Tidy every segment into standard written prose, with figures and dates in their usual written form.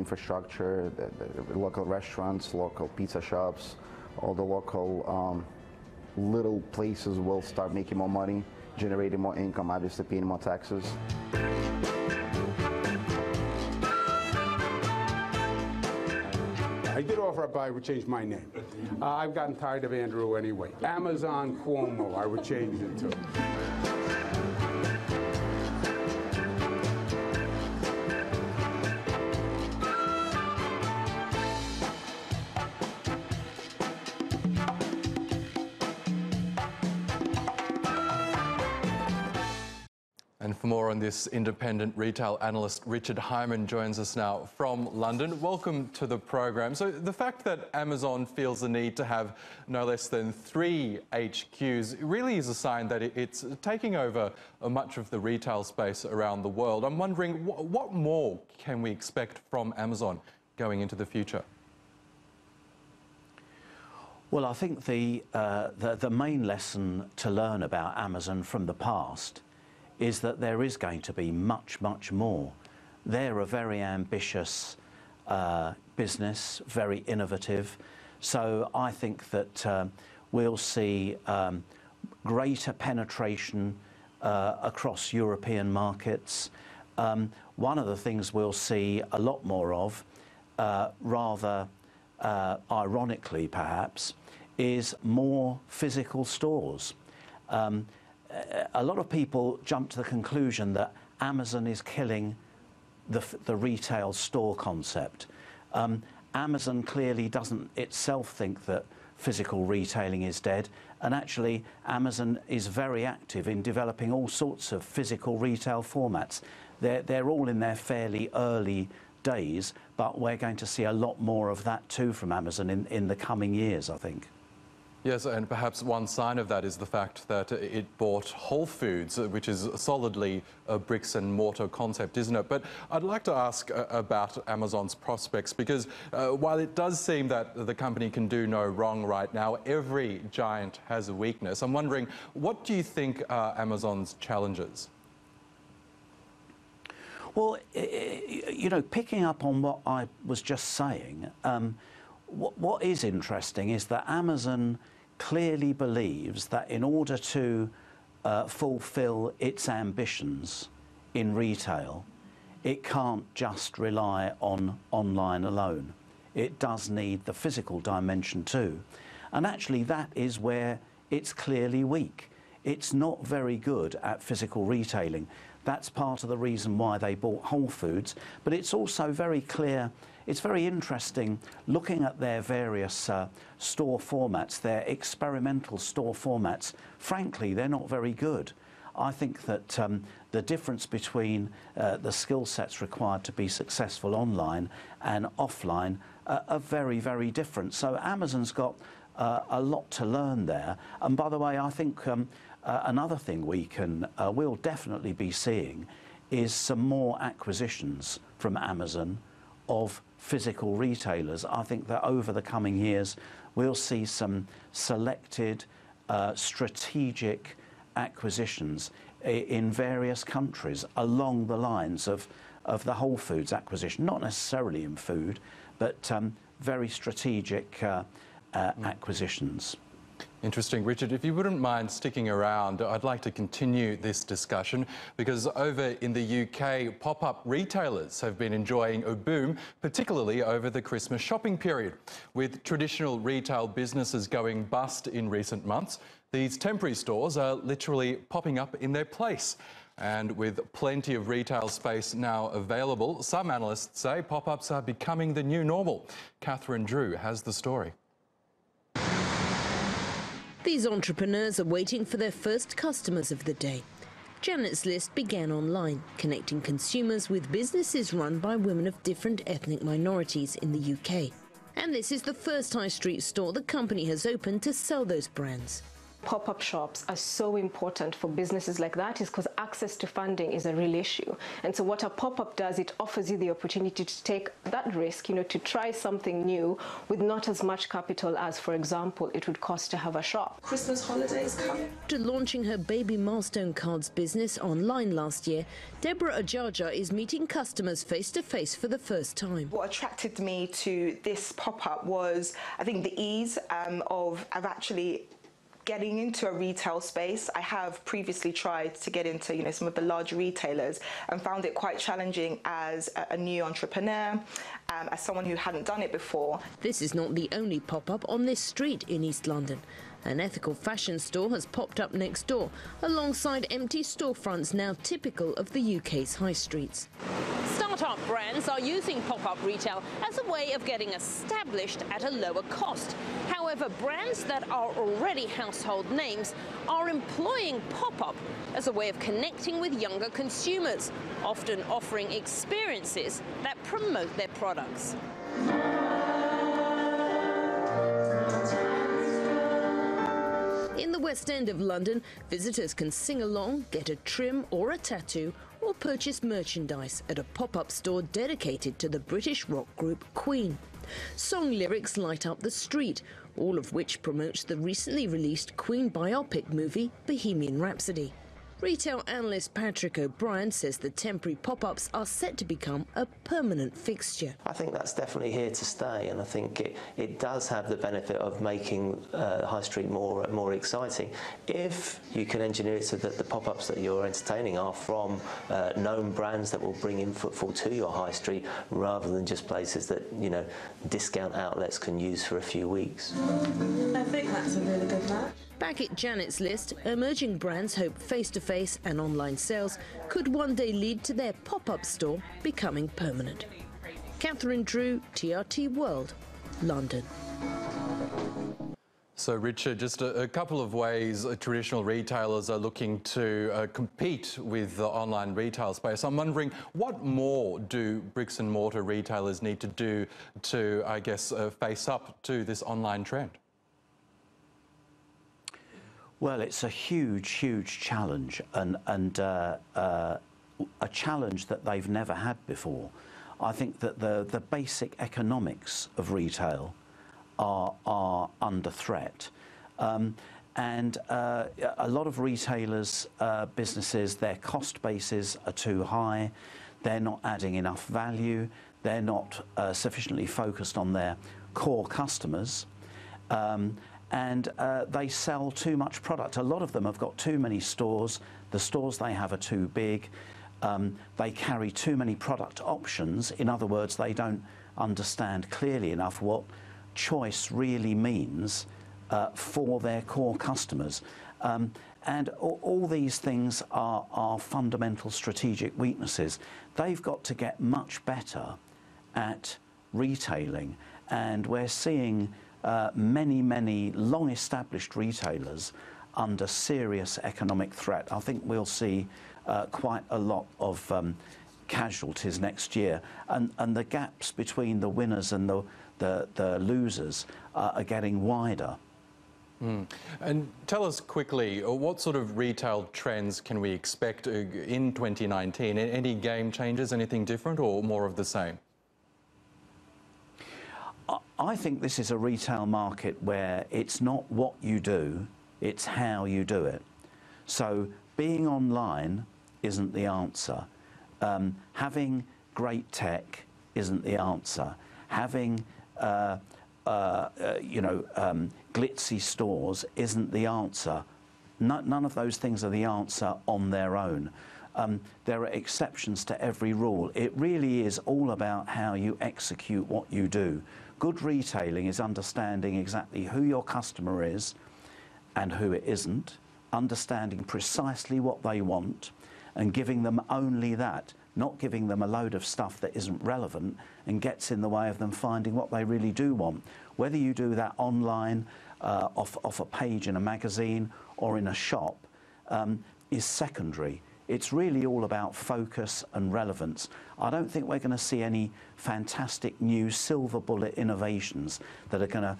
infrastructure, the local restaurants, local pizza shops, all the local little places will start making more money, generating more income, obviously paying more taxes. I did offer up I would change my name. I've gotten tired of Andrew anyway. Amazon Cuomo, I would change it to. And for more on this, independent retail analyst Richard Hyman joins us now from London. Welcome to the program. So the fact that Amazon feels the need to have no less than 3 HQs really is a sign that it's taking over much of the retail space around the world. I'm wondering, what more can we expect from Amazon going into the future? Well, I think the main lesson to learn about Amazon from the past is that there is going to be much, much more. They're a very ambitious business, very innovative. So I think that we'll see greater penetration across European markets. One of the things we'll see a lot more of, rather ironically perhaps, is more physical stores. A lot of people jump to the conclusion that Amazon is killing the retail store concept. Amazon clearly doesn't itself think that physical retailing is dead, and actually Amazon is very active in developing all sorts of physical retail formats. They're all in their fairly early days, but we're going to see a lot more of that too from Amazon in the coming years, I think. Yes, and perhaps one sign of that is the fact that it bought Whole Foods, which is solidly a bricks and mortar concept, isn't it? But I'd like to ask about Amazon's prospects, because while it does seem that the company can do no wrong right now, every giant has a weakness. I'm wondering, what do you think are Amazon's challenges? Well, you know, picking up on what I was just saying, what is interesting is that Amazon clearly believes that in order to fulfill its ambitions in retail, it can't just rely on online alone. It does need the physical dimension too. And actually that is where it's clearly weak. It's not very good at physical retailing. That's part of the reason why they bought Whole Foods, but it's also very clear. It's very interesting looking at their various store formats, their experimental store formats. Frankly, they're not very good. I think that the difference between the skill sets required to be successful online and offline are very, very different. So Amazon's got a lot to learn there. And by the way, I think another thing we'll definitely be seeing is some more acquisitions from Amazon of physical retailers. I think that over the coming years we'll see some selected strategic acquisitions in various countries along the lines of the Whole Foods acquisition, not necessarily in food, but very strategic acquisitions. Interesting. Richard, if you wouldn't mind sticking around, I'd like to continue this discussion, because over in the UK, pop-up retailers have been enjoying a boom, particularly over the Christmas shopping period. With traditional retail businesses going bust in recent months, these temporary stores are literally popping up in their place. And with plenty of retail space now available, some analysts say pop-ups are becoming the new normal. Catherine Drew has the story. These entrepreneurs are waiting for their first customers of the day. Janet's List began online, connecting consumers with businesses run by women of different ethnic minorities in the UK. And this is the first high street store the company has opened to sell those brands. Pop-up shops are so important for businesses like that is because access to funding is a real issue. And so what a pop-up does, it offers you the opportunity to take that risk, to try something new with not as much capital as, for example, it would cost to have a shop. Christmas holidays come. After launching her baby milestone cards business online last year, Deborah Ajaja is meeting customers face-to-face for the first time. What attracted me to this pop-up was, I think, the ease of actually getting into a retail space. I have previously tried to get into, some of the large retailers and found it quite challenging as a new entrepreneur, as someone who hadn't done it before. This is not the only pop-up on this street in East London. An ethical fashion store has popped up next door, alongside empty storefronts now typical of the UK's high streets. Start-up brands are using pop-up retail as a way of getting established at a lower cost. However, brands that are already household names are employing pop-up as a way of connecting with younger consumers, often offering experiences that promote their products. In the West End of London, visitors can sing along, get a trim or a tattoo, or purchase merchandise at a pop-up store dedicated to the British rock group Queen. Song lyrics light up the street, all of which promotes the recently released Queen biopic movie Bohemian Rhapsody. Retail analyst Patrick O'Brien says the temporary pop-ups are set to become a permanent fixture. I think that's definitely here to stay, and I think it does have the benefit of making High Street more exciting if you can engineer it so that the pop-ups that you're entertaining are from known brands that will bring in footfall to your High Street, rather than just places that discount outlets can use for a few weeks. I think that's a really good match. Back at Janet's List, emerging brands hope face-to-face and online sales could one day lead to their pop-up store becoming permanent. Catherine Drew, TRT World, London. So, Richard, just a couple of ways traditional retailers are looking to compete with the online retail space. I'm wondering, what more do bricks and mortar retailers need to do to, I guess, face up to this online trend? Well, it's a huge, huge challenge, and a challenge that they've never had before. I think that the basic economics of retail are under threat. And a lot of retailers' businesses, their cost bases are too high, they're not adding enough value, they're not sufficiently focused on their core customers. And they sell too much product. A lot of them have got too many stores. The stores they have are too big. They carry too many product options. In other words, they don't understand clearly enough what choice really means for their core customers. And all these things are fundamental strategic weaknesses. They've got to get much better at retailing, and we're seeing many long-established retailers under serious economic threat. I think we'll see quite a lot of casualties next year, and the gaps between the winners and the losers are getting wider. And tell us quickly, what sort of retail trends can we expect in 2019? Any game changes, anything different, or more of the same? I think this is a retail market where it's not what you do, it's how you do it. So being online isn't the answer. Having great tech isn't the answer. Having glitzy stores isn't the answer. None of those things are the answer on their own. There are exceptions to every rule. It really is all about how you execute what you do. Good retailing is understanding exactly who your customer is and who it isn't, understanding precisely what they want and giving them only that, not giving them a load of stuff that isn't relevant and gets in the way of them finding what they really do want. Whether you do that online, off a page in a magazine or in a shop, is secondary. It's really all about focus and relevance. I don't think we're going to see any fantastic new silver bullet innovations that are going to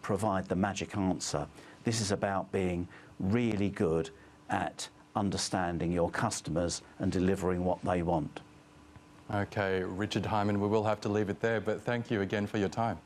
provide the magic answer. This is about being really good at understanding your customers and delivering what they want. Okay, Richard Hyman, we will have to leave it there, but thank you again for your time.